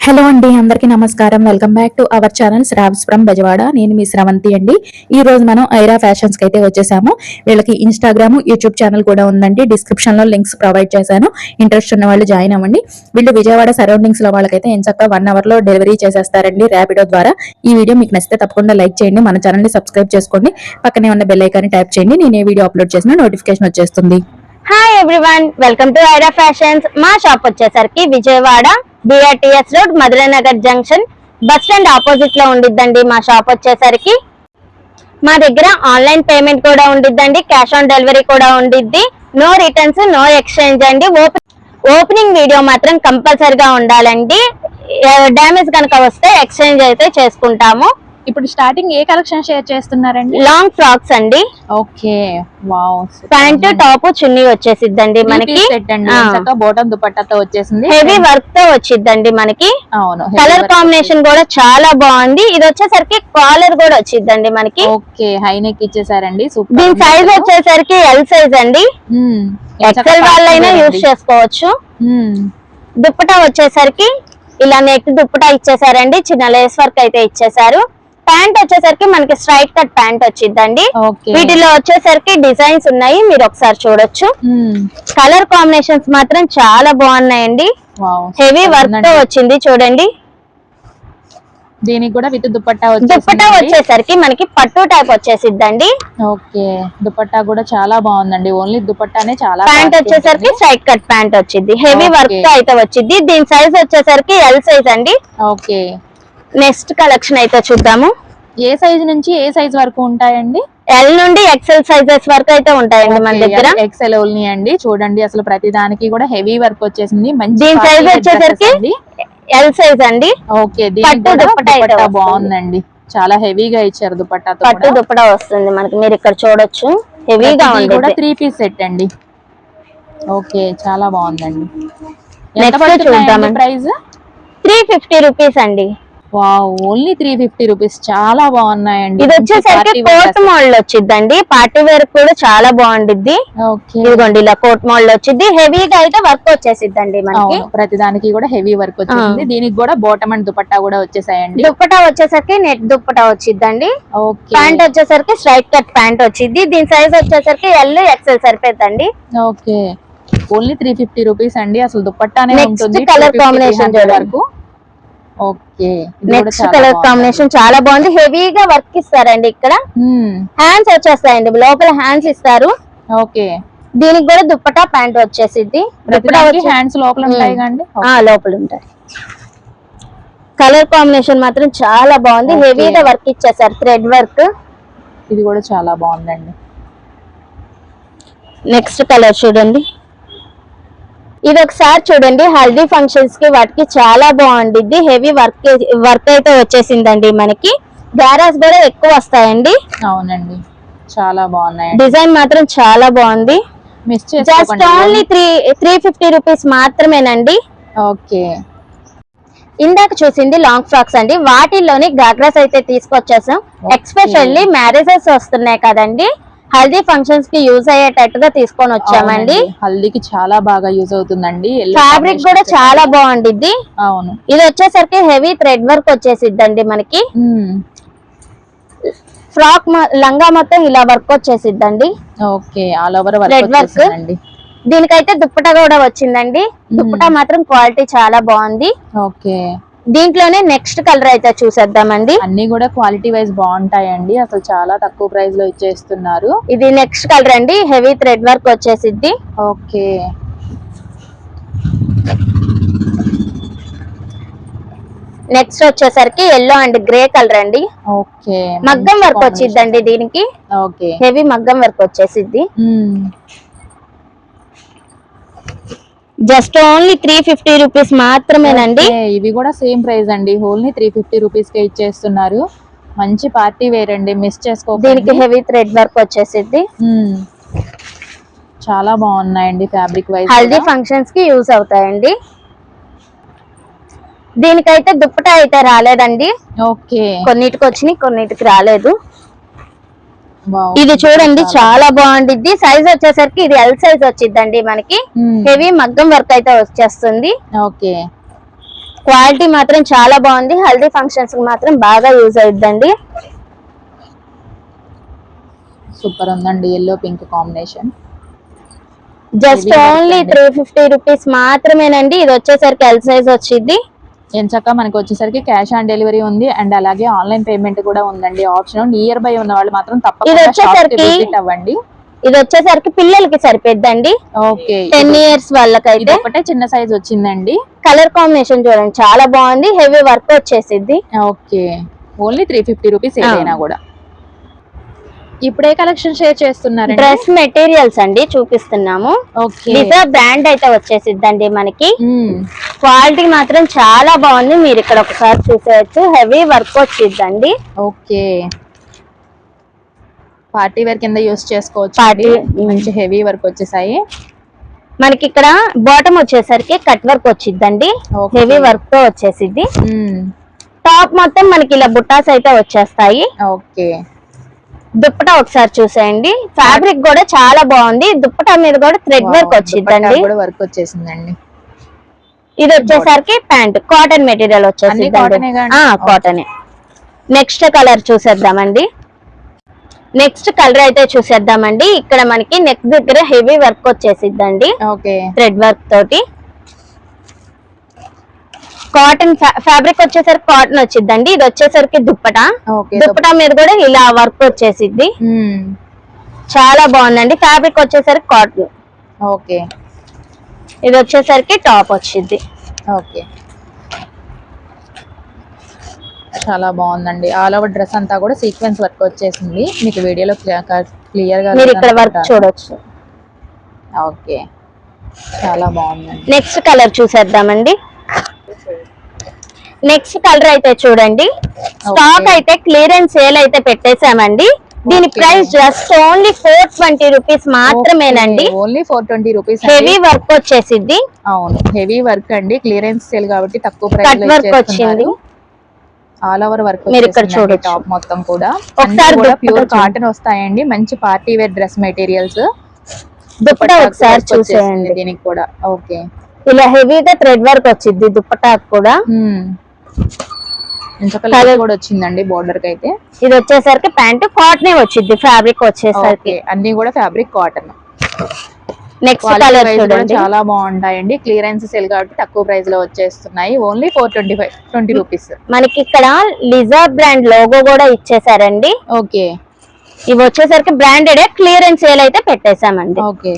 Hello అండి, అందరికీ నమస్కారం. Welcome back to our channel Shravs from Bezawada. నేను మీ శ్రవంతి అండి. ఈ రోజు మనం ఐరా ఫ్యాషన్స్ కి అయితే వచ్చేసాము. వీళ్ళకి ఇన్స్టాగ్రామ్, యూట్యూబ్ ఛానల్ కూడా ఉందండి. డిస్క్రిప్షన్ లో లింక్స్ ప్రొవైడ్ చేశాను. ఇంట్రెస్ట్ ఉన్న వాళ్ళు జాయిన్ అవ్వండి. వీళ్ళు విజయవాడ సరౌండింగ్స్ లో వాళ్ళకైతే ఎంచక్క 1 hour లో డెలివరీ చేసేస్తారండి ర్యాపిడో ద్వారా. ఈ వీడియో మీకు నచ్చితే తప్పకుండా లైక్ చేయండి. మన ఛానల్ ని సబ్స్క్రైబ్ చేసుకోండి. పక్కనే ఉన్న బెల్ ఐకాన్ ట్యాప్ చేయండి. నేను ఏ వీడియో అప్లోడ్ చేసినా నోటిఫికేషన్ వచ్చేస్తుంది. Hi everyone, welcome to Aira fashions. మా షాప్ వచ్చేసరికి Vijayawada BRTS road, Madhuranagar junction, bus stand opposite లో ఉండిద్దండి. మా షాప్ వచ్చేసరికి మా దగ్గర ఆన్లైన్ పేమెంట్ కూడా ఉండిద్దండి, క్యాష్ ఆన్ డెలివరీ కూడా ఉండిద్ది. నో రిటర్న్స్, నో ఎక్స్చేంజ్ అండి. ఓపెనింగ్ వీడియో మాత్రం కంపల్సరిగా ఉండాలండి. డ్యామేజ్ కనుక వస్తే ఎక్స్చేంజ్ అయితే చేసుకుంటాము. ఇప్పుడు స్టార్టింగ్ ఏ కలెక్షన్ షేర్ చేస్తున్నారండి? లాంగ్ ఫ్రాక్స్ అండి. Okay, wow. ప్యాంటు, టాప్, చున్నీ వచ్చేసిద్దండి మనకి. బోటం దుపట్టాతో వచ్చేసింది. హెవీ వర్క్ తో వచ్చిద్దండి మనకి. అవును, కలర్ కాంబినేషన్ కూడా చాలా బాగుంది. ఇది వచ్చేసరికి కాలర్ కూడా వచ్చిద్దండి మనకి. ఓకే, హై నెక్ ఇచ్చేసారండి. దీని సైజ్ వచ్చేసరికి ఎల్ సైజ్ అండి. ఎక్సెల్ వాళ్ళైనా యూజ్ చేసుకోవచ్చు. దుప్పటా వచ్చేసరికి ఇలా నెక్ దుప్పటా ఇచ్చేసారండి. చిన్న లేస్ వర్క్ అయితే ఇచ్చేసారు. ప్యాంట్ వచ్చేసరికి మనకి స్ట్రైట్ కట్ ప్యాంట్ వచ్చిందండి. వీటిలో వచ్చేసరికి డిజైన్స్ ఉన్నాయి, మీరు ఒకసారి చూడొచ్చు. కలర్ కాంబినేషన్స్ మాత్రం చాలా బాగున్నాయండి. హెవీ వర్క్ తో వచ్చింది చూడండి. దీనికి కూడా విత్ దుపట్టా వచ్చేసరికి మనకి పట్టు టైప్ వచ్చేసిద్దండి. ఓకే, దుపట్టా కూడా చాలా బాగుందండి. ఓన్లీ దుపట్టానే చాలా. ప్యాంట్ వచ్చేసరికి స్ట్రైట్ కట్ ప్యాంట్ వచ్చింది, హెవీ వర్క్ తో అయితే వచ్చింది. దీని సైజ్ వచ్చేసరికి ఎల్ సైజ్ అండి. ఓకే, నెక్స్ట్ కలెక్షన్ అయితే చూద్దాము. ఏ సైజ్ నుంచి ఏ సైజ్ వరకు ఉంటాయండి? ఎల్ నుండి ఎక్సెల్ సైజెస్ వరకు అయితే ఉంటాయండి మన దగ్గర. ఎక్సెల్ ఓన్లీ అండి. చూడండి, అసలు ప్రతి దానికి కూడా హెవీ వర్క్ వచ్చేసింది. దీని సైజ్ వచ్చేసరికి ఎల్ సైజ్ అండి. ఓకే, దుపట్టా బాగుందండి. చాలా హెవీగా ఇచ్చారు దుపట్టా. పట్టు దుపట్టా వస్తుంది మనకి, మీరు ఇక్కడ చూడొచ్చు. హెవీగా ఉంది కూడా. 3 piece సెట్ అండి. ఓకే, చాలా బాగుందండి. నెక్స్ట్ చూద్దాం. ప్రైస్ 350 రూపీస్ అండి. Wow, only 350 rupees. చాలా బాగున్నాయండి. ఇది వచ్చేసరికి కోట్ మోడల్ వచ్చిందండి. పార్టీ వేర్ కూడా చాలా బాగుండిద్ది. ఇదిగోండి, ఇలా కోట్ మోడల్ వచ్చింది. హెవీగా అయితే వర్క్ వచ్చేసిద్దండి మనకి. ప్రతి దానికి కూడా హెవీ వర్క్ వచ్చింది. దీనికి కూడా బాటమ్ అండ్ దుపట్టా కూడా వచ్చేసాయండి. దుపట్టా వచ్చేసరికి నెట్ దుపట్టా వచ్చిద్దండి. ప్యాంట్ వచ్చేసరికి స్ట్రైట్ కట్ ప్యాంట్ వచ్చింది. దీని సైజ్ వచ్చేసరికి ఎల్ ఎక్సెల్ సరిపోతుందండి. ఓకే, ఓన్లీ 350 రూపీస్ అండి. అసలు దుపట్టానే ఉంటుంది. కలర్ కాంబినేషన్ వరకు. ఓకే, నెక్స్ట్ కలర్ కాంబినేషన్ చాలా బాగుంది. హెవీగా వర్క్ ఇస్తారండి. ఇక్కడ హ్యాండ్స్ వచ్చేస్తాయండి, లోపల హ్యాండ్స్ ఇస్తారు. ఓకే, దీనికి కూడా దుప్పటా ప్యాంట్ వచ్చేసిద్ది. హ్యాండ్స్ లోపల ఉంటాయి కండి. లోపల ఉంటాయి. కలర్ కాంబినేషన్ మాత్రం చాలా బాగుంది. హెవీగా వర్క్ ఇచ్చేసారు, థ్రెడ్ వర్క్. ఇది కూడా చాలా బాగుందండి. నెక్స్ట్ కలర్ చూడండి. ఇది ఒకసారి చూడండి, హల్దీ ఫంక్షన్స్ కి వాటికి చాలా బాగుండిద్ది. హెవీ వర్క్ అయితే వచ్చేసిందండి మనకి. గారాస్ కూడా ఎక్కువ వస్తాయండి. అవునండి, చాలా బాగున్నాయి. డిజైన్ మాత్రం చాలా బాగుంది. జస్ట్ ఓన్లీ 350 రూపీస్ మాత్రమేనండి. ఓకే, ఇందాక చూసింది లాంగ్ ఫ్రాక్స్ అండి. వాటిల్లోని గాగ్రాస్ అయితే తీసుకొచ్చేసాం. ఎక్స్పెషల్లీ మ్యారేజెస్ వస్తున్నాయి కదండి, హల్దీ ఫంక్షన్స్ కి యూజ్ అయ్యేటట్టుగా తీసుకొని వచ్చామండి. హల్దీకి చాలా బాగా యూజ్ అవుతుందండి. ఫ్యాబ్రిక్ కూడా చాలా బాగుండిద్ది. అవును, ఇది వచ్చేసరికి హెవీ థ్రెడ్ వర్క్ వచ్చేసిద్దండి మనకి. ఫ్రాక్ లంగా మొత్తం ఇలా వర్క్ వచ్చేసిద్దండి. Okay, all over thread work. దీనికైతే దుప్పటా కూడా వచ్చిందండి. దుప్పటా మాత్రం క్వాలిటీ చాలా బాగుంది. ఓకే, దీంట్లోనే నెక్స్ట్ కలర్ అయితే చూసేద్దామండి. అన్ని కూడా క్వాలిటీ వైజ్ బాగుంటాయండి. అసలు చాలా తక్కువ ప్రైస్ లో ఇచ్చేస్తున్నారు. ఇది నెక్స్ట్ కలర్ అండి, హెవీ థ్రెడ్ వర్క్ వచ్చేసిద్ది. ఓకే, నెక్స్ట్ వచ్చేసరికి ఎల్లో అండ్ గ్రే కలర్ అండి. ఓకే, మగ్గం వర్క్ వచ్చిద్దండి దీనికి. ఓకే, హెవీ మగ్గం వర్క్ వచ్చేసిద్ది. జస్ట్ ఓన్లీ 350 రూపీస్ మాత్రమేనండి. ఇవి కూడా సేమ్ ప్రైస్ అండి, ఓన్లీ 350 రూపీస్ కే ఇచ్చేస్తున్నారు. మంచి పార్టీ వేర్ అండి, మిస్ చేసుకోకండి. దీనికి హెవీ థ్రెడ్ వర్క్ వచ్చేసిద్ది. చాలా బాగున్నాయండి. ఫ్యాబ్రిక్ వైజ్ హల్దీ ఫంక్షన్స్ కి యూజ్ అవుతాయండి. దీనికైతే దుప్పటా అయితే రాలేదండి. ఓకే, కొన్నిటికి వచ్చినాయి, కొన్నిటికి రాలేదు. ఇది చూడండి, చాలా బాగుండిద్ది. సైజ్ వచ్చేసరికి ఇది ఎల్ సైజ్ వచ్చిద్దండి మనకి. హెవీ మగ్గం వర్క్ అయితే వచ్చేస్తుంది. ఓకే, క్వాలిటీ మాత్రం చాలా బాగుంది. హల్దీ ఫంక్షన్స్ కి మాత్రం బాగా యూజ్ అవుతుందండి. సూపర్ ఉందండి, yellow pink combination. Just only 350 rupees మాత్రమేనండి. ఇది వచ్చేసరికి ఎల్ సైజ్ వచ్చింది. ఎంచక్క మనకి వచ్చేసరికి క్యాష్ ఆన్ డెలివరీ ఉంది అండ్ అలాగే ఆన్లైన్ పేమెంట్ కూడా ఉందండి ఆప్షన్. నియర్ బై ఉన్న వాళ్ళు మాత్రం తప్పకుండా షాప్ కి విజిట్ అవ్వండి. ఇది వచ్చేసరికి పిల్లలకి సరిపోద్దండి. ఓకే, 10 ఇయర్స్ వాళ్ళకైతే ఒకటే చిన్న సైజ్ వచ్చిందండి. కలర్ కాంబినేషన్ చూడండి చాలా బాగుంది. హెవీ వర్క్ వచ్చేసిద్ది. ఓకే, ఓన్లీ 350 రూపీస్ ఏదైనా కూడా. ఇప్పుడే కలెక్షన్ షేర్ చేస్తున్నారు. డ్రెస్ మెటీరియల్స్ అండి చూపిస్తున్నాము. లిజా బ్రాండ్ అయితే వచ్చేసిద్దండి మనకి. క్వాలిటీ మాత్రం చాలా బాగుంది. మీరు ఇక్కడ ఒకసారి చూసేయచ్చు. హెవీ వర్క్ వచ్చిద్దండి. ఓకే, పార్టీ వేర్ కింద యూస్ చేసుకోవచ్చు. మంచి హెవీ వర్క్ వచ్చేసాయి. మనకి ఇక్కడ బాటమ్ వచ్చేసరికి కట్ వర్క్ వచ్చిద్దండి. హెవీ వర్క్ తో వచ్చేసిద్ది. టాప్ మొత్తం మనకి ఇలా బుట్టాస్ అయితే వచ్చేస్తాయి. ఓకే, దుప్పటా ఒకసారి చూసేయండి. ఫ్యాబ్రిక్ కూడా చాలా బాగుంది. దుప్పటా మీద కూడా థ్రెడ్ వర్క్ వచ్చిందండి. వర్క్ వచ్చేసిందండి. ఇది వచ్చేసరికి ప్యాంట్ కాటన్ మెటీరియల్ వచ్చేసి కాటన్. నెక్స్ట్ కలర్ చూసేద్దామండి. నెక్స్ట్ కలర్ అయితే చూసేద్దామండి. ఇక్కడ మనకి నెక్ దగ్గర హెవీ వర్క్ వచ్చేసిద్దండి. థ్రెడ్ వర్క్ తోటి. కాటన్ ఫ్యాబ్రిక్ వచ్చేసరికి కాటన్ వచ్చిద్దండి. ఇది వచ్చేసరికి దుప్పటా. దుప్పటా మీద కూడా ఇలా వర్క్ వచ్చేసిద్ది. చాలా బాగుందండి. ఫ్యాబ్రిక్ వచ్చేసరికి కాటన్. ఓకే, ఇది వచ్చేసరికి టాప్ వచ్చింది. ఓకే, చాలా బాగుందండి. ఆల్ ఓవర్ డ్రెస్ అంతా కూడా సీక్వెన్స్ వర్క్ వచ్చేసింది. మీకు వీడియోలో క్లియర్ గా మీరు ఇక్కడ వర్క్ చూడొచ్చు. ఓకే, చాలా బాగుందండి. నెక్స్ట్ కలర్ చూసేద్దామండి. నెక్స్ట్ కలర్ అయితే చూడండి. స్టాక్ అయితే క్లియరెన్స్ సేల్ అయితే పెట్టేశామండి. దీని ప్రైస్ జస్ట్ ఓన్లీ 420 రూపీస్ మాత్రమేనండి. Only 420 rupees. హెవీ వర్క్ వచ్చేసిద్ది. అవును, హెవీ వర్క్ అండి. క్లియరెన్స్ సేల్ కాబట్టి తక్కువ ప్రైస్ కట్ వర్క్ వచ్చింది. ఆల్ ఓవర్ వర్క్ మీరు ఇక్కడ చూడొచ్చు. టాప్ మొత్తం కూడా ఒకసారి ప్యూర్ కాటన్ వస్తాయండి. మంచి party wear dress materials. Dupatta ఒకసారి చూసేయండి. దీనికి కూడా ఓకే, ఇలా హెవీగా థ్రెడ్ వర్క్ వచ్చింది దుపట్టా కూడా. కలర్ కూడా వచ్చిందండి బోర్డర్ కి అయితే. ఇది వచ్చేసరికి ప్యాంట్ కాటన్ వచ్చింది. ఫ్యాబ్రిక్ వచ్చేసరికి అన్ని కూడా ఫ్యాబ్రిక్ కాటన్. నెక్స్ట్ కలర్ చూడండి. చాలా బాగుంటాయండి. క్లియరెన్స్ సేల్ కాబట్టి తక్కువ ప్రైస్ లో వచ్చేస్తున్నాయి. Only 420 rupees. మనకి ఇక్కడ లిజా బ్రాండ్ లోగో కూడా ఇచ్చేసారండి. ఓకే, ఇవి వచ్చేసరికి బ్రాండెడ్ క్లియరెన్స్ సేల్ అయితే పెట్టేశామండి. ఓకే,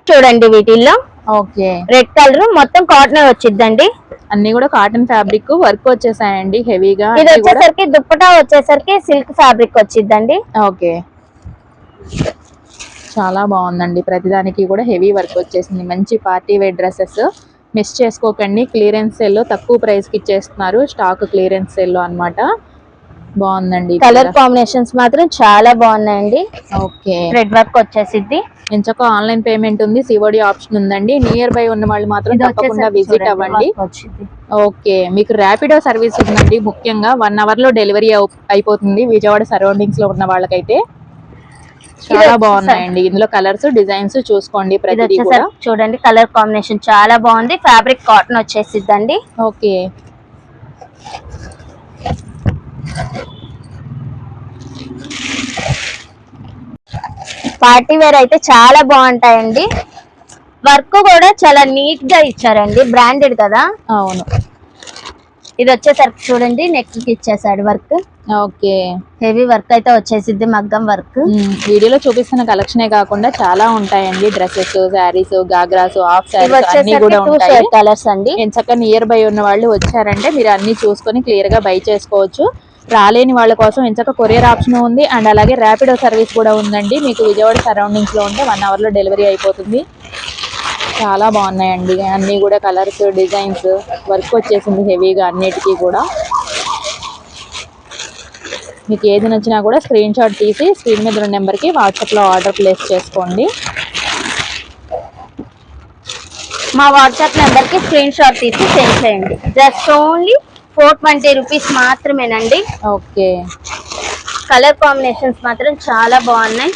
చూడండి వీటిల్లో. ఓకే, రెడ్ కలర్ మొత్తం కాటన్ వచ్చిద్దండి. అన్ని కూడా కాటన్ ఫ్యాబ్రిక్ వర్క్ వచ్చేసాయండి హెవీగా. ఇది వచ్చేసరికి దుప్పటా వచ్చేసరికి సిల్క్ ఫ్యాబ్రిక్ వచ్చిద్దండి. ఓకే, చాలా బాగుందండి. ప్రతిదానికి కూడా హెవీ వర్క్ వచ్చేసింది. మంచి పార్టీ వేర్ డ్రెస్సెస్ మిస్ చేసుకోకండి. క్లియరెన్స్ సేల్ లో తక్కువ ప్రైస్ కి ఇచ్చేస్తున్నారు. స్టాక్ క్లియరెన్స్ సేల్ లో అన్నమాట. బాగుందండి. కలర్ కాంబినేషన్స్ మాత్రం చాలా బాగున్నాయండి. ఓకే, రెడ్ వర్క్ వచ్చేసిద్ది. ఎంచక్క ఆన్లైన్ పేమెంట్ ఉంది. సిఓడి ఆప్షన్ ఉందండి. నియర్ బై ఉన్న వాళ్ళు మాత్రం తప్పకుండా విజిట్ అవ్వండి. ఓకే, మీకు ర్యాపిడో సర్వీస్ ఉందండి. ముఖ్యంగా 1 అవర్ లో డెలివరీ అయిపోతుంది విజయవాడ సరౌండింగ్స్ లో ఉన్న వాళ్ళకైతే. చాలా బాగున్నాయండి. ఇందులో కలర్స్ డిజైన్స్ చూసుకోండి. ప్రతిదీ కూడా చూడండి. కలర్ కాంబినేషన్ చాలా బాగుంది. ఫ్యాబ్రిక్ కాటన్ వచ్చేసిద్దండి. ఓకే, పార్టీ వేర్ అయితే చాలా బాగుంటాయండి. వర్క్ కూడా చాలా నీట్ గా ఇచ్చారండి. బ్రాండెడ్ కదా. అవును. ఇది వచ్చేసరికి చూడండి నెక్ కి ఇచ్చేసాడు వర్క్. ఓకే, హెవీ వర్క్ అయితే వచ్చేసిద్ది. మగ్గం వర్క్. వీడియోలో చూపిస్తున్న కలెక్షనే కాకుండా చాలా ఉంటాయండి. డ్రెస్సెస్, శారీస్, గాగ్రాస్, హాఫ్ శారీస్ అన్ని కూడా ఉంటాయి. కలర్స్ అండి. ఎంచక్క నియర్ బై ఉన్న వాళ్ళు వచ్చారంటే మీరు అన్ని చూసుకొని క్లియర్ గా బై చేసుకోవచ్చు. రాలేని వాళ్ళ కోసం ఎంచక్క కొరియర్ ఆప్షన్ ఉంది అండ్ అలాగే ర్యాపిడో సర్వీస్ కూడా ఉందండి. మీకు విజయవాడ సరౌండింగ్స్ లో ఉంటే 1 అవర్ లో డెలివరీ అయిపోతుంది. చాలా బాగున్నాయండి. అన్ని కూడా కలర్స్, డిజైన్స్, వర్క్ వచ్చేసింది హెవీగా అన్నిటికీ కూడా. మీకు ఏది నచ్చినా కూడా స్క్రీన్ షాట్ తీసి స్క్రీన్ మీద ఉన్న నెంబర్కి వాట్సాప్లో ఆర్డర్ ప్లేస్ చేసుకోండి. మా వాట్సాప్ నెంబర్కి స్క్రీన్ షాట్ తీసి సెండ్ చేయండి. జస్ట్ ఓన్లీ 420 రూపీస్ మాత్రమేనండి. ఓకే, కలర్ కాంబినేషన్స్ మాత్రం చాలా బాగున్నాయి.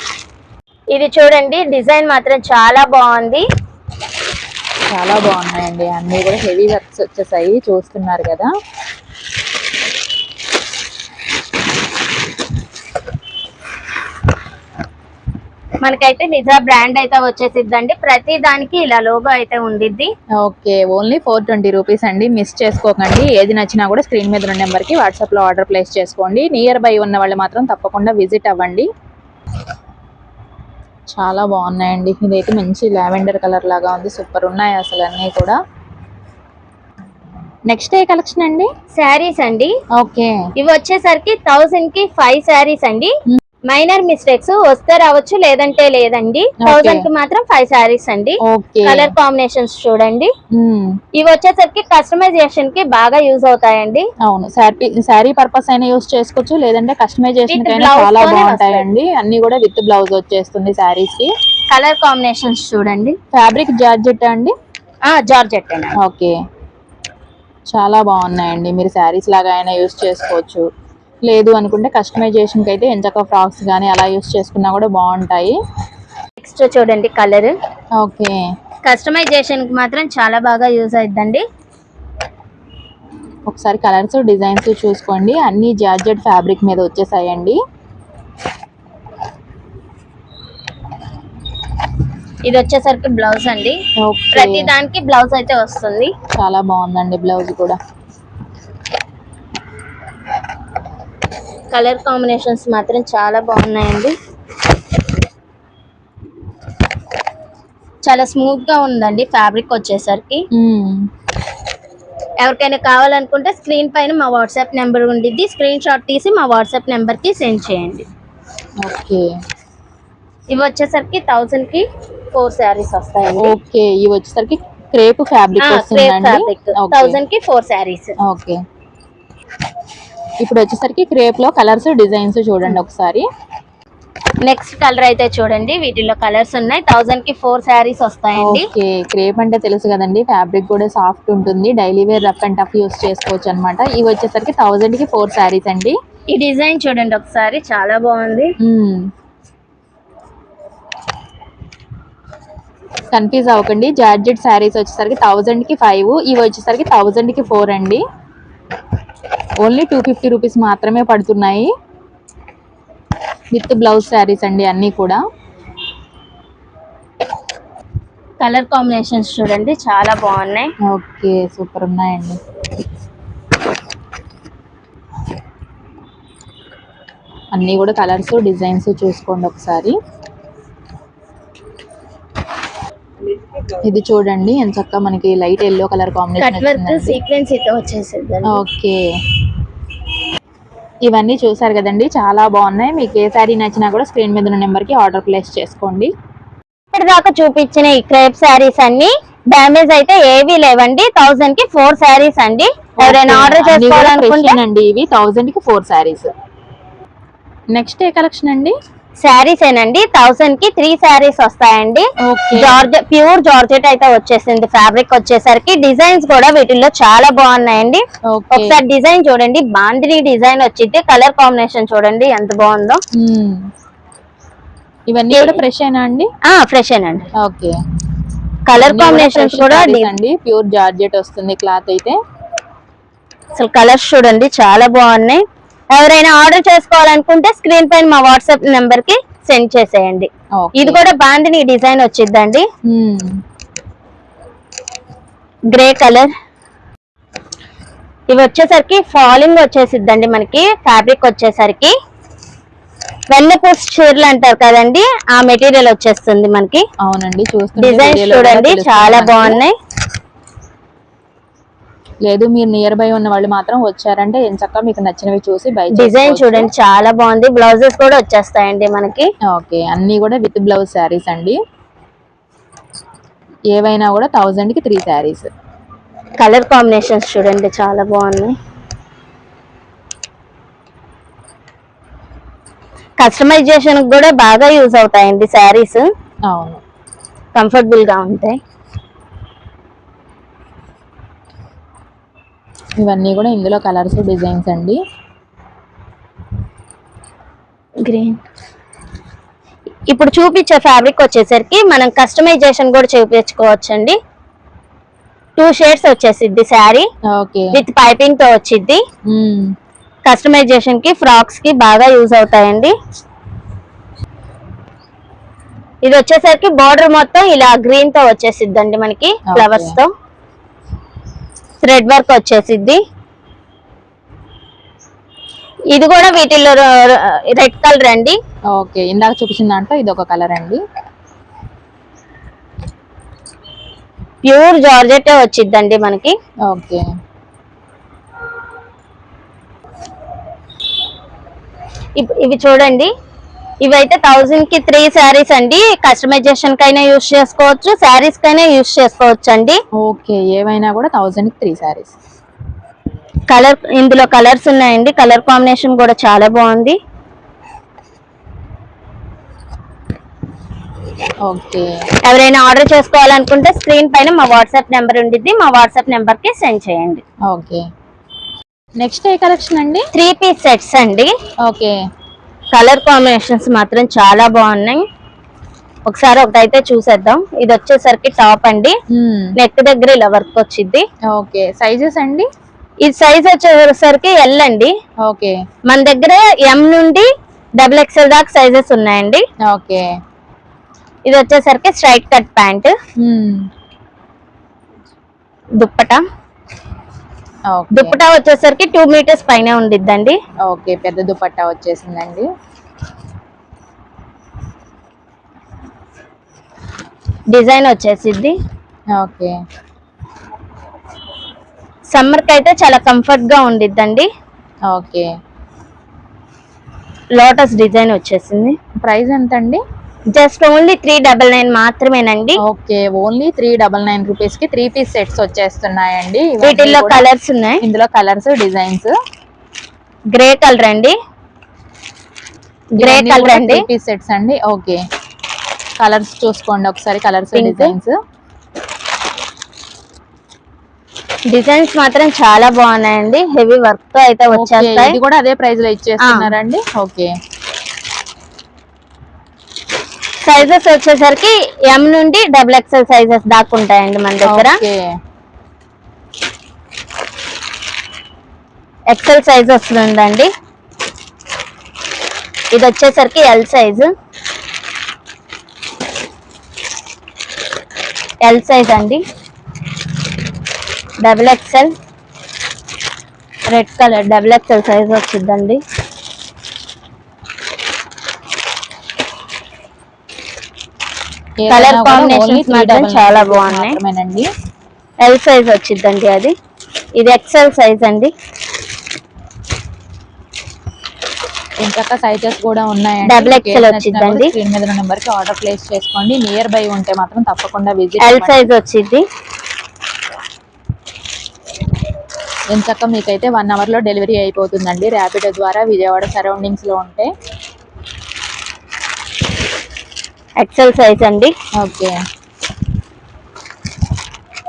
ఇది చూడండి డిజైన్ మాత్రం చాలా బాగుంది. చాలా బాగున్నాయండి. అన్నీ కూడా హెవీ వర్క్స్ వచ్చేసాయి, చూస్తున్నారు కదా. మనకైతే నిజా బ్రాండ్ అయితే వచ్చేసిద్దండి. ప్రతి దానికి ఇలా లోగో అయితే ఉండిద్ది. ఓకే, ఓన్లీ 420 రూపీస్ అండి. మిస్ చేసుకోకండి. ఏది నచ్చినా కూడా స్క్రీన్ మీద ఉన్న నెంబర్కి వాట్సాప్లో ఆర్డర్ ప్లేస్ చేసుకోండి. నియర్ బై ఉన్న వాళ్ళు మాత్రం తప్పకుండా విజిట్ అవ్వండి. చాలా బాగున్నాయండి. ఇదైతే మంచి లావెండర్ కలర్ లాగా ఉంది. సూపర్ ఉన్నాయి అసలు అన్నీ కూడా. నెక్స్ట్ ఏ కలెక్షన్ అండి? శారీస్ అండి. ఓకే, ఇవి వచ్చేసరికి 1000 కి 5 శారీస్ అండి. మైనర్ మిస్టేక్స్ వస్తే రావచ్చు, లేదంటే లేదండి. 1000 కి మాత్రం 5 శారీస్ అండి. కలర్ కాంబినేషన్స్ చూడండి. ఇవి వచ్చేసరికి కస్టమైజేషన్ కి బాగా యూజ్ అవుతాయండి. అవును, శారీ పర్పస్ అయినా యూజ్ చేసుకోవచ్చు, లేదంటే కస్టమైజేషన్ అయినా చాలా బాగుంటాయండి. అన్ని కూడా విత్ బ్లౌజ్ వచ్చేస్తుంది శారీస్ కి. కలర్ కాంబినేషన్స్ చూడండి. ఫ్యాబ్రిక్ జార్జెట్ అండి? జార్జెట్ అండి. ఓకే, చాలా బాగున్నాయండి. మీరు శారీస్ లాగా అయినా యూజ్ చేసుకోవచ్చు, లేదు అనుకుంటే కస్టమైజేషన్ కి అయితే ఎంచక్క ఫ్రాక్స్ కానీ అలా యూజ్ చేసుకున్నా కూడా బాగుంటాయి. నెక్స్ట్ చూడండి కలర్. ఓకే, కస్టమైజేషన్ కి మాత్రం చాలా బాగా యూజ్ అయిద్దండి. ఒకసారి కలర్స్ డిజైన్స్ చూసుకోండి. అన్ని జార్జెట్ ఫ్యాబ్రిక్ మీద వచ్చేసాయండి. ఇది వచ్చేసరికి బ్లౌజ్ అండి. ప్రతి దానికి బ్లౌజ్ అయితే వస్తుంది. చాలా బాగుందండి బ్లౌజ్ కూడా. కలర్ కాంబినేషన్స్ మాత్రం చాలా బాగున్నాయండి. చాలా స్మూత్ గా ఉందండి ఫ్యాబ్రిక్ వచ్చేసరికి. ఎవరికైనా కావాలనుకుంటే స్క్రీన్ పైన మా వాట్సాప్ నెంబర్ ఉండిద్ది. స్క్రీన్ షాట్ తీసి మా వాట్సాప్ నెంబర్ కి సెండ్ చేయండి. ఓకే, ఇవి వచ్చేసరికి 1000 కి 4 శారీస్ వస్తాయండి. ఓకే, ఇవి వచ్చేసరికి క్రేప్ ఫ్యాబ్రిక్ వస్తుందండి. 1000 కి 4 శారీస్. ఓకే, ఇప్పుడు వచ్చేసరికి క్రేప్ లో కలర్స్ డిజైన్స్ చూడండి ఒకసారి. నెక్స్ట్ కలర్ అయితే చూడండి. వీటిలో కలర్స్ ఉన్నాయి. 1000 కి 4 శారీస్ వస్తాయండి. ఓకే, క్రేప్ అంటే తెలుసు కదండి, ఫ్యాబ్రిక్ కూడా సాఫ్ట్ ఉంటుంది. Daily wear rough and tough use చేసుకోవచ్చు అనమాట. ఇవి వచ్చేసరికి 1000 కి 4 శారీస్ అండి. ఈ డిజైన్ చూడండి ఒకసారి, చాలా బాగుంది. కన్ఫ్యూజ్ అవ్వకండి. జార్జెట్ శారీస్ వచ్చేసరికి 1000 కి 5, ఇవి వచ్చేసరికి 1000 కి 4 అండి. ఓన్లీ 250 రూపీస్ మాత్రమే పడుతున్నాయి. విత్ బ్లౌజ్ శారీస్ అండి అన్నీ కూడా. కలర్ కాంబినేషన్స్ చూడండి, చాలా బాగున్నాయి. ఓకే, సూపర్ ఉన్నాయండి. అన్నీ కూడా కలర్స్ డిజైన్స్ చూసుకోండి ఒకసారి. ఇది చూడండి ఎంత చక్కగా మనకి light yellow colour combination sequence అయితే వచ్చేసింది. ఓకే, ఇవన్నీ చూసారు కదండి, చాలా బాగున్నాయి. మీకు ఏ శారీ నచ్చినా కూడా స్క్రీన్ మీద ఉన్న నెంబర్ కి ఆర్డర్ ప్లేస్ చేసుకోండి. ఇప్పటిదాకా చూపించిన ఈ క్రేప్ శారీస్ అన్ని డ్యామేజ్ అయితే ఏవి లేవండి. 1000 కి 4 శారీస్ అండి. ఎవరైనా ఆర్డర్ చేసుకోవాలనుకుంటే ఇవి 1000 కి 4 శారీస్. నెక్స్ట్ ఏ కలెక్షన్ అండి? శారీస్ ఏనండి. 1000 కి 3 శారీస్ వస్తాయండి. ప్యూర్ జార్జెట్ అయితే వచ్చేసింది. ఫ్యాబ్రిక్ వచ్చేసరికి డిజైన్స్ కూడా వీటిల్లో చాలా బాగున్నాయండి. ఒకసారి డిజైన్ చూడండి, బాందిని డిజైన్ వచ్చింది. కలర్ కాంబినేషన్ చూడండి ఎంత బాగుందో. ఇవన్నీ కూడా ఫ్రెష్ అయినా అండి? ఫ్రెష్ ఏనండి. ఓకే, కలర్ కాంబినేషన్స్ కూడా అండి. ప్యూర్ జార్జెట్ వస్తుంది క్లాత్ అయితే. అసలు కలర్స్ చూడండి చాలా బాగున్నాయి. ఎవరైనా ఆర్డర్ చేసుకోవాలనుకుంటే స్క్రీన్ పైన మా వాట్సాప్ నెంబర్ కి సెండ్ చేసేయండి. ఇది కూడా బాందిని డిజైన్ వచ్చిందండి. Grey colour. ఇవి వచ్చేసరికి ఫాలింగ్ వచ్చేసిద్దండి. మనకి ఫ్యాబ్రిక్ వచ్చేసరికి వెన్నపూస్ చీరలు అంటారు కదండి, ఆ మెటీరియల్ వచ్చేస్తుంది మనకి. అవునండి, డిజైన్స్ చూడండి చాలా బాగున్నాయి. లేదు మీరు నియర్ బై ఉన్న వాళ్ళు మాత్రం వచ్చారంటే ఎంచక్క మీకు నచ్చినవి చూసి బై. డిజైన్ చూడండి చాలా బాగుంది. బ్లౌజెస్ కూడా వచ్చేస్తాయండి మనకి. ఓకే, అన్ని కూడా విత్ బ్లౌజ్ శారీస్ అండి. ఏవైనా కూడా 1000 కి 3 శారీస్. కలర్ కాంబినేషన్స్ చూడండి చాలా బాగున్నాయి. కస్టమైజేషన్ కూడా బాగా యూజ్ అవుతాయండి శారీస్. అవును, కంఫర్టబుల్ గా ఉంటాయి. ఇవన్నీ కూడా ఇందులో కలర్స్ డిజైన్స్ అండి. గ్రీన్. ఇప్పుడు చూపించే ఫ్యాబ్రిక్ వచ్చేసరికి మనం కస్టమైజేషన్ కూడా చూపించుకోవచ్చు అండి. 2 షేడ్స్ వచ్చేసిద్ది శారీ ఓకే. విత్ పైపింగ్ తో వచ్చిద్ది. కస్టమైజేషన్ కి ఫ్రాక్స్ కి బాగా యూజ్ అవుతాయండి. ఇది వచ్చేసరికి బార్డర్ మొత్తం ఇలా గ్రీన్ తో వచ్చేసిద్దండి మనకి ఫ్లవర్స్ తో. థ్రెడ్ వర్క్ వచ్చేసిద్ది. ఇది కూడా వీటిల్లో రెడ్ కలర్ అండి. ఓకే, ఇందాక చూపించిన దాంట్లో ఇది ఒక కలర్ అండి. ప్యూర్ జార్జెట్ వచ్చిద్దండి మనకి. ఓకే. ఇవి చూడండి, ఇవైతే 1000 కి 3 శారీస్ అండి. కస్టమైజేషన్ కైనా యూజ్ చేసుకోవచ్చు, శారీస్ కైనా యూజ్ చేసుకోవచ్చు అండి. ఓకే, ఏవైనా కూడా 1000 కి 3 శారీస్. ఇందులో కలర్స్ ఉన్నాయండి. కలర్ కాంబినేషన్ కూడా చాలా బాగుంది. ఓకే. ఎవరైనా ఆర్డర్ చేసుకోవాలనుకుంటే స్క్రీన్ పైన మా వాట్సాప్ నెంబర్ ఉండిద్ది, మా వాట్సాప్ నెంబర్ కి సెండ్ చేయండి. ఓకే. నెక్స్ట్ ఏ కలెక్షన్ అండి? 3 పీస్ సెట్స్ అండి. ఓకే. కలర్ కాంబినేషన్స్ మాత్రం చాలా బాగున్నాయి. ఒకసారి ఒకటైతే చూసేద్దాం. ఇది వచ్చేసరికి టాప్ అండి. నెక్ దగ్గర ఇలా వర్క్ వచ్చింది. ఓకే. సైజెస్ అండి? ఈ సైజ్ వచ్చేసరికి ఎల్ అండి. ఓకే. మన దగ్గర ఎం నుండి XXL దాకా సైజెస్ ఉన్నాయండి. ఓకే. ఇది వచ్చేసరికి స్ట్రైట్ కట్ ప్యాంట్. దుప్పటా వచ్చేసరికి 2 మీటర్స్ పైన ఉండిద్దండి. ఓకే, పెద్ద దుపట్టా వచ్చేసిందండి. డిజైన్ వచ్చేసిద్ది. ఓకే. సమ్మర్ కి అయితే చాలా కంఫర్ట్ గా ఉండిద్దండి. ఓకే. లోటస్ డిజైన్ వచ్చేసింది. ప్రైస్ ఎంత అండి? జస్ట్ ఓన్లీ 399 మాత్రమేనండి. ఓకే, ఓన్లీ 399 రూపీస్ కి 3 పీస్ సెట్స్ వచ్చేస్తున్నాయండి. వీటిల్లో కలర్స్ ఉన్నాయి. ఇందులో కలర్స్, డిజైన్స్. గ్రే కలర్ అండి. 3 పీస్ సెట్స్ అండి. ఓకే, కలర్స్ చూసుకోండి ఒకసారి. కలర్స్, డిజైన్స్ మాత్రం చాలా బాగున్నాయండి. హెవీ వర్క్ తో అయితే వచ్చేస్తాయి. ఇది కూడా అదే ప్రైస్ లో ఇచ్చేస్తున్నారండి. ఓకే. సైజెస్ వచ్చేసరికి ఎం నుండి XXL సైజెస్ దాకా ఉంటాయండి మన దగ్గర. ఎక్సెల్ సైజ్ వస్తుందండి. ఇది వచ్చేసరికి ఎల్ సైజ్. అండి. XXL red colour XXL size వచ్చిందండి. కలర్ కాంబినేషన్స్ మాత్రం చాలా బాగున్నాయి. ఎల్ సైజ్ వచ్చిందండి అది. ఇది XL సైజ్ అండి. ఇంకొక సైజెస్ కూడా ఉన్నాయండి. XXL వచ్చిందండి. స్క్రీన్ మీద నెంబర్ కి ఆర్డర్ ప్లేస్ చేసుకోండి. నియర్ బై ఉంటే మాత్రం తప్పకుండా విజిట్. ఎల్ సైజ్ వచ్చింది. ఇంతక మీకైతే 1 అవర్ లో డెలివరీ అయిపోతుందండి. ర్యాపిడో ద్వారా విజయవాడ సరౌండింగ్స్ లో ఉంటే. XL సైజ్ అండి. ఓకే.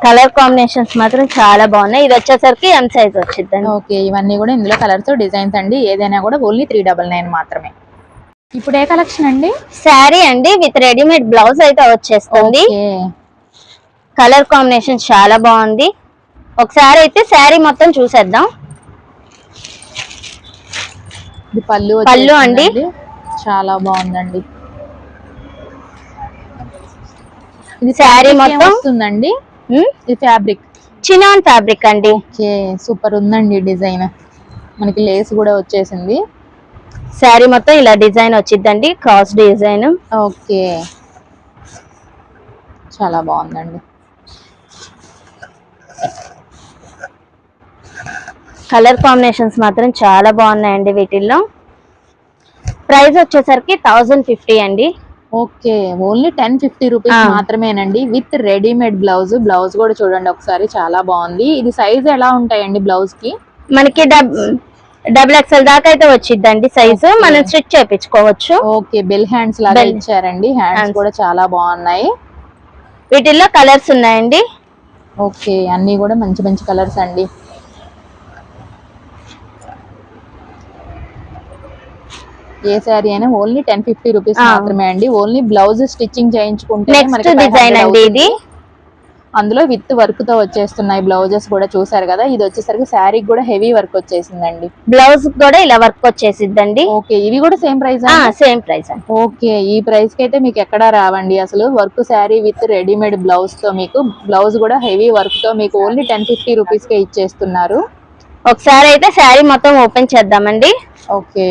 కలర్ కాంబినేషన్స్ మాత్రం చాలా బాగున్నాయి. ఇది వచ్చేసరికి ఎం సైజ్ వచ్చిందండి. ఓకే, ఇవన్నీ కూడా ఇందులో కలర్స్, డిజైన్స్ అండి. ఏదైనా కూడా ఓన్లీ 399 మాత్రమే. ఇప్పుడు ఏ కలెక్షన్ అండి? శారీ అండి విత్ రెడీమేడ్ బ్లౌజ్ అయితే వచ్చేస్తుంది. కలర్ కాంబినేషన్ చాలా బాగుంది. ఒకసారి అయితే శారీ మొత్తం చూసేద్దాం. ఇది పళ్ళు అండి. చాలా బాగుందండి. ఇది శారీ మొత్తం వస్తుందండి. ఇది ఫ్యాబ్రిక్ చినాన్ ఫ్యాబ్రిక్ అండి. ఓకే, సూపర్ ఉందండి డిజైన్. మనకి లేస్ కూడా వచ్చేసింది. శారీ మొత్తం ఇలా డిజైన్ వచ్చిందండి, క్రాస్ డిజైన్. ఓకే, చాలా బాగుందండి. కలర్ కాంబినేషన్స్ మాత్రం చాలా బాగున్నాయండి. వీటిల్లో ప్రైస్ వచ్చేసరికి 1050 అండి. ఓకే, ఓన్లీ 1050 రూపీస్ మాత్రమేనండి. With readymade blouse. బ్లౌజ్ కూడా చూడండి ఒకసారి, చాలా బాగుంది. ఇది సైజ్ ఎలా ఉంటాయండి బ్లౌజ్ కి? మనకి XXL దాకా అయితే వచ్చిందండి సైజు. మనం స్టిచ్ చేయించుకోవచ్చు. ఓకే, బెల్ హ్యాండ్స్ లాగా ఇచ్చారండి. హ్యాండ్స్ కూడా చాలా బాగున్నాయి. వీటిల్లో కలర్స్ ఉన్నాయండి. ఓకే, అన్ని కూడా మంచి మంచి కలర్స్ అండి. ఏ శారీ అయినా ఓన్లీ 1050 రూపీస్ మాత్రమే అండి. ఓన్లీ బ్లౌజ్ స్టిచ్చింగ్ చేయించుకుంటే. నెక్స్ట్ డిజైన్ అండి ఇది. అందులో విత్ వర్క్ తో వచ్చేస్తున్నాయి బ్లౌజెస్ కూడా చూసారు కదా. ఇది వచ్చేసరికి శారీకి కూడా హెవీ వర్క్ వచ్చేసిందండి. బ్లౌజ్ కూడా ఇలా వర్క్ వచ్చేసిద్దండి. ఓకే, ఇవి కూడా సేమ్ ప్రైస్? సేమ్ ప్రైస్ అండి. ఓకే, ఈ ప్రైస్ కి అయితే మీకు ఎక్కడా రావండి అసలు. Work sari with readymade blouse తో, మీకు బ్లౌజ్ కూడా హెవీ వర్క్ తో మీకు ఓన్లీ 1050 రూపీస్ కే ఇచ్చేస్తున్నారు. ఒకసారి అయితే శారీ మొత్తం ఓపెన్ చేద్దామండి. ఓకే,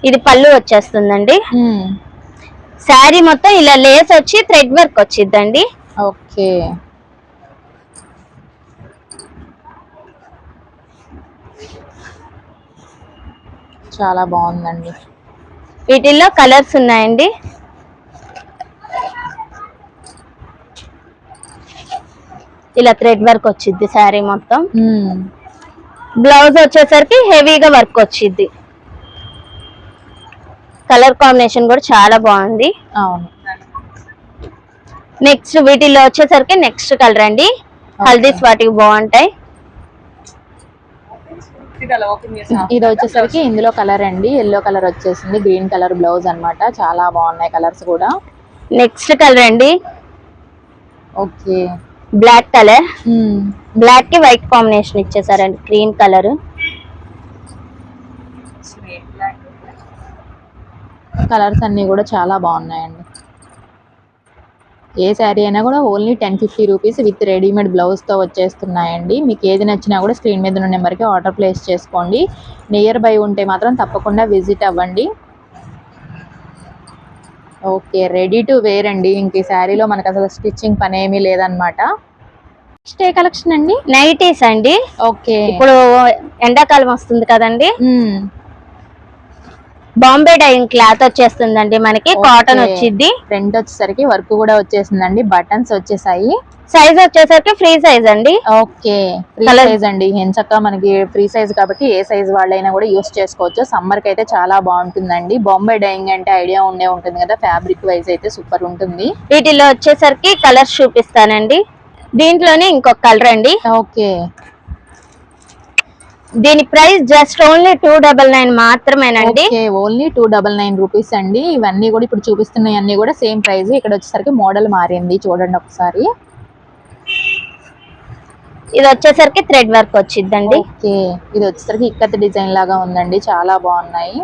ఇది పళ్ళు వచ్చేస్తుందండి. శారీ మొత్తం ఇలా లేస్ వచ్చి థ్రెడ్ వర్క్ వచ్చిద్దండి. ఓకే, చాలా బాగుందండి. వీటిల్లో కలర్స్ ఉన్నాయండి. ఇలా థ్రెడ్ వర్క్ వచ్చిద్ది శారీ మొత్తం. బ్లౌజ్ వచ్చేసరికి హెవీగా వర్క్ వచ్చిద్ది. కలర్ కాంబినేషన్ కూడా చాలా బాగుంది. అవును. నెక్స్ట్ వీటిల్లో వచ్చేసరికి నెక్స్ట్ కలర్ అండి. హల్దీస్ వాటికి బాగుంటాయి. ఇది వచ్చేసరికి ఇందులో కలర్ అండి, ఎల్లో కలర్ వచ్చేసింది, గ్రీన్ కలర్ బ్లౌజ్ అన్నమాట. చాలా బాగున్నాయి కలర్స్ కూడా. నెక్స్ట్ కలర్ అండి. Okay, black colour. బ్లాక్ కి వైట్ కాంబినేషన్ ఇచ్చేసారండి, క్రీమ్ కలర్. కలర్స్ అన్ని కూడా చాలా బాగున్నాయండి. ఏ శారీ అయినా కూడా only 1050 rupees with readymade blouse తో వచ్చేస్తున్నాయండి. మీకు ఏది నచ్చినా కూడా స్క్రీన్ మీద ఉన్న నెంబర్కి ఆర్డర్ ప్లేస్ చేసుకోండి. నియర్ బై ఉంటే మాత్రం తప్పకుండా విజిట్ అవ్వండి. ఓకే, రెడీ టు వేర్ అండి. ఇంక ఈ శారీలో మనకు అసలు స్టిచ్చింగ్ పని ఏమీ లేదనమాట. స్టే కలెక్షన్ అండి, నైటీస్ అండి. ఓకే, ఇప్పుడు ఎండాకాలం వస్తుంది కదండి. బాంబే డైయింగ్ క్లాత్ వచ్చేస్తుందండి మనకి. కాటన్ వచ్చింది. ఫ్రంట్ వచ్చేసరికి వర్క్ కూడా వచ్చేసిందండి, బటన్స్ వచ్చేసాయి. సైజ్ వచ్చేసరికి ఫ్రీ సైజ్ అండి. ఓకే, ఫ్రీ సైజ్ అండి. ఎంచక్క మనకి ఫ్రీ సైజ్ కాబట్టి ఏ సైజ్ వాళ్ళైనా కూడా యూస్ చేసుకోవచ్చు. సమ్మర్ కి అయితే చాలా బాగుంటుందండి. బాంబే డైయింగ్ అంటే ఐడియా ఉండే ఉంటుంది కదా, ఫ్యాబ్రిక్ వైజ్ అయితే సూపర్ ఉంటుంది. వీటిలో వచ్చేసరికి కలర్స్ చూపిస్తానండి. దీంట్లోనే ఇంకొక కలర్ అండి. ఓకే, దీని ప్రైస్ జస్ట్ ఓన్లీ 299 మాత్రమేనండి. ఓన్లీ 299 రూపీస్ అండి. ఇవన్నీ కూడా ఇప్పుడు చూపిస్తున్నాయి అన్ని కూడా సేమ్ ప్రైస్. ఇక్కడ వచ్చేసరికి మోడల్ మారింది, చూడండి ఒకసారి. ఇది వచ్చేసరికి థ్రెడ్ వర్క్ వచ్చిందండి. ఓకే, ఇది వచ్చేసరికి ఇక్కత్ డిజైన్ లాగా ఉందండి, చాలా బాగున్నాయి.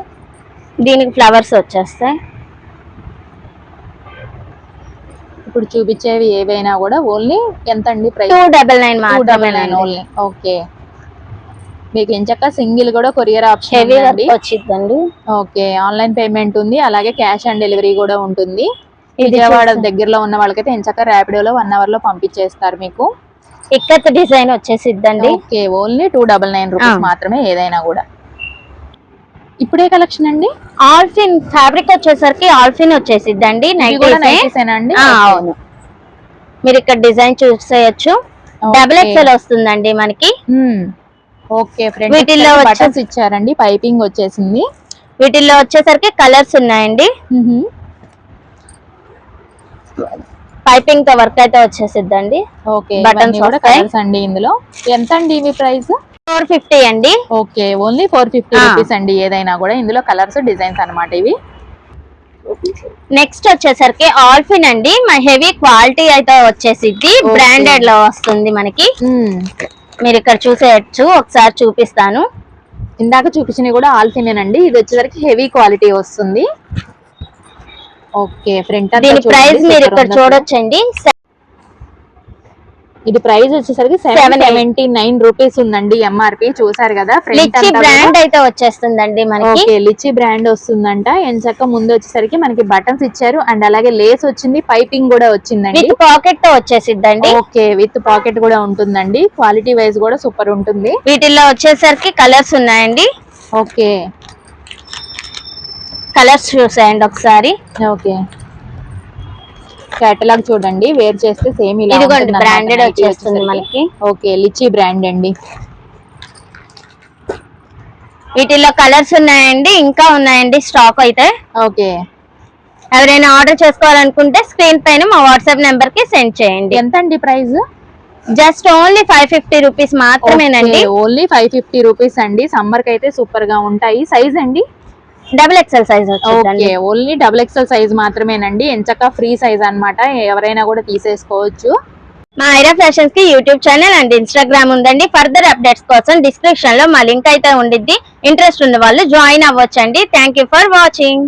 దీనికి ఫ్లవర్స్ వచ్చేస్తాయి. ఇప్పుడు చూపించేవి ఏవైనా కూడా ఓన్లీ ఎంత అండి ప్రైస్? 299 మాత్రమే ఓన్లీ. ఓకే, మీకు ఎంచక్క సింగిల్ కూడా కొరియర్ ఆప్షన్ హెవీ వచ్చిందండి. ఓకే, ఆన్లైన్ పేమెంట్ ఉంది, అలాగే క్యాష్ ఆన్ డెలివరీ కూడా ఉంటుంది. విజయవాడ దగ్గరలో ఉన్న వాళ్ళకైతే ఎంచక్క ర్యాపిడోలో 1 hour లో పంపించేస్తారు మీకు. ఇక్కత్ డిజైన్ వచ్చేసిద్దండి. ఓకే, ఓన్లీ 299 రూపీస్ మాత్రమే ఏదైనా కూడా. ఇప్పుడే కలెక్షన్ అండి. ఆల్ఫిన్ ఫ్యాబ్రిక్ వచ్చేసరికి ఆల్ఫిన్ వచ్చేసిద్దండి. అండి. అవును, మీరు ఇక్కడ డిజైన్ చూసేయచ్చు. డబుల్ ఎక్స్ఎల్ వస్తుందండి మనకి. ఓకే, వీటిల్లో బటన్స్ ఇచ్చారండి, పైపింగ్ వచ్చేసింది. వీటిల్లో వచ్చేసరికి కలర్స్ ఉన్నాయండి. పైపింగ్ తో వర్క్ అయితే వచ్చేసిద్దండి. ఓకే, బటన్స్ కూడా కలర్స్ అండి. ఇందులో ఎంత అండి ఇవి ప్రైస్? 450 అండి. ఓకే, ఓన్లీ 450 రూపీస్ అండి ఏదైనా కూడా. ఇందులో కలర్స్ డిజైన్స్ అన్నమాట ఇవి. నెక్స్ట్ వచ్చేసరికి ఆల్ఫిన్ అండి. హెవీ క్వాలిటీ అయితే వచ్చేసిద్ది, బ్రాండెడ్ లో వస్తుంది మనకి. మీరు ఇక్కడ చూసేయచ్చు, ఒకసారి చూపిస్తాను. ఇందాక చూపించినవి కూడా ఆల్ఫినేనండి. ఇది వచ్చేసరికి హెవీ క్వాలిటీ వస్తుంది. ఓకే, ఫ్రంట్ దీని ప్రైస్ మీరు ఇక్కడ చూడొచ్చండి. ఇది ప్రైస్ వచ్చేసరికి 779 రూపీస్ ఉందండి ఎంఆర్పి. చూసారు కదా, లిచ్చి బ్రాండ్ అయితే వచ్చేస్తుందండి మనకి. ఓకే, లిచ్చి బ్రాండ్ వస్తుందంట. ఎంచక్క ముందు వచ్చేసరికి మనకి బటన్స్ ఇచ్చారు, అండ్ అలాగే లేస్ వచ్చింది, పైపింగ్ కూడా వచ్చిందండి. విత్ పాకెట్ తో వచ్చేసిద్దండి. ఓకే, విత్ పాకెట్ కూడా ఉంటుందండి. క్వాలిటీ వైజ్ కూడా సూపర్ ఉంటుంది. వీటిల్లో వచ్చేసరికి కలర్స్ ఉన్నాయండి. ఓకే, కలర్స్ చూసేయండి ఒకసారి. ఓకే, కేటలాగ్ చూడండి, వేర్ చేస్తే సేమ్ ఇలా ఇదిగోండి, బ్రాండెడ్ వచ్చేస్తుంది మనకి. ఓకే, లిచ్చి బ్రాండ్ అండి. వీటిల్లో కలర్స్ ఉన్నాయండి, ఇంకా ఉన్నాయండి స్టాక్ అయితే. ఓకే, ఎవరైనా ఆర్డర్ చేసుకోవాలనుకుంటే స్క్రీన్ పైన మా వాట్సాప్ నెంబర్ కి సెండ్ చేయండి. ఎంత అండి ప్రైస్? జస్ట్ ఓన్లీ 550 రూపీస్ మాత్రమేనండి. ఓన్లీ 550 రూపీస్ అండి. సమ్మర్ కి అయితే సూపర్ గా ఉంటాయి. సైజ్ అండి డబుల్ ఎక్సెల్ సైజ్ వచ్చిందండి. ఓకే, ఓన్లీ XXL సైజ్ మాత్రమేనండి. ఎంచక్క ఫ్రీ సైజ్ అన్నమాట, ఎవరైనా కూడా తీసేసుకోవచ్చు. మా ఐరా ఫ్యాషన్స్ కి యూట్యూబ్ ఛానల్ అండ్ ఇన్స్టాగ్రామ్ ఉందండి. ఫర్దర్ అప్డేట్స్ కోసం డిస్క్రిప్షన్ లో మా లింక్ అయితే ఉండిద్ది. ఇంట్రెస్ట్ ఉన్న వాళ్ళు జాయిన్ అవ్వచ్చండి. Thank you for watching.